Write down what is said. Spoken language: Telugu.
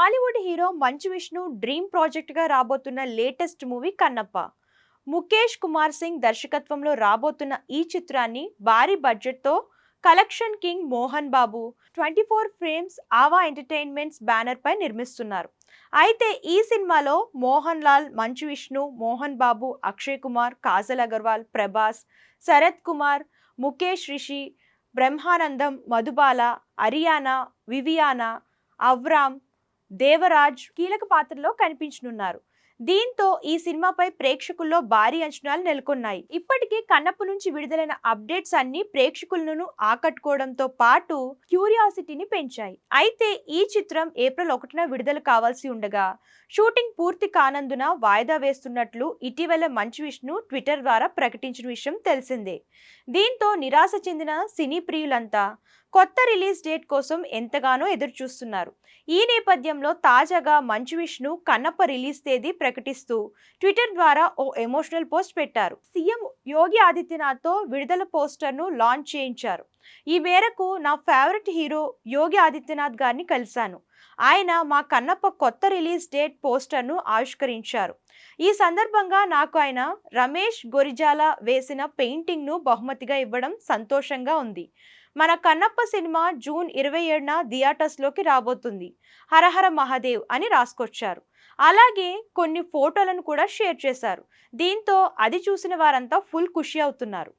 టాలీవుడ్ హీరో మంచు విష్ణు డ్రీమ్ ప్రాజెక్ట్గా రాబోతున్న లేటెస్ట్ మూవీ కన్నప్ప. ముఖేష్ కుమార్ సింగ్ దర్శకత్వంలో రాబోతున్న ఈ చిత్రాన్ని భారీ బడ్జెట్తో collection king Mohan Babu 24 frames ఆవా ఎంటర్టైన్మెంట్స్ బ్యానర్ పై నిర్మిస్తున్నారు. అయితే ఈ సినిమాలో మోహన్ లాల్, మంచు విష్ణు, మోహన్ బాబు, అక్షయ్ కుమార్, కాజల్ అగర్వాల్, ప్రభాస్, శరత్ కుమార్, ముఖేష్ రిషి, బ్రహ్మానందం, మధుబాల, అరియానా, వివియానా, అవ్రామ్, దేవరాజ్ కీలక పాత్రలో కనిపించనున్నారు. దీంతో ఈ సినిమాపై ప్రేక్షకుల్లో భారీ అంచనాలు నెలకొన్నాయి. ఇప్పటికే కన్నప్ప నుంచి విడుదలైన అప్డేట్స్ అన్ని ప్రేక్షకులను ఆకట్టుకోవడంతో పాటు క్యూరియాసిటీని పెంచాయి. అయితే ఈ చిత్రం ఏప్రిల్ 1న విడుదల కావాల్సి ఉండగా షూటింగ్ పూర్తి కానందున వాయిదా వేస్తున్నట్లు ఇటీవల మంచు విష్ణు ట్విట్టర్ ద్వారా ప్రకటించిన విషయం తెలిసిందే. దీంతో నిరాశ చెందిన సినీ ప్రియులంతా కొత్త రిలీజ్ డేట్ కోసం ఎంతగానో ఎదురు చూస్తున్నారు. ఈ నేపథ్యంలో తాజాగా మంచు విష్ణు కన్నప్ప రిలీజ్ తేదీ ప్రకటిస్తూ ట్విట్టర్ ద్వారా ఓ ఎమోషనల్ పోస్ట్ పెట్టారు. సీఎం యోగి ఆదిత్యనాథ్తో విడుదల పోస్టర్ను లాంచ్ చేయించారు. ఈ మేరకు నా ఫేవరెట్ హీరో యోగి ఆదిత్యనాథ్ గారిని కలిశాను. ఆయన మా కన్నప్ప కొత్త రిలీజ్ డేట్ పోస్టర్ను ఆవిష్కరించారు. ఈ సందర్భంగా నాకు ఆయన రమేష్ గొరిజాల వేసిన పెయింటింగ్ను బహుమతిగా ఇవ్వడం సంతోషంగా ఉంది. మన కన్నప్ప సినిమా జూన్ 27న థియేటర్స్లోకి రాబోతుంది. హరహర మహాదేవ్ అని రాసుకొచ్చారు. అలాగే కొన్ని ఫోటోలను కూడా షేర్ చేశారు. దీంతో అది చూసిన వారంతా ఫుల్ ఖుషి అవుతున్నారు.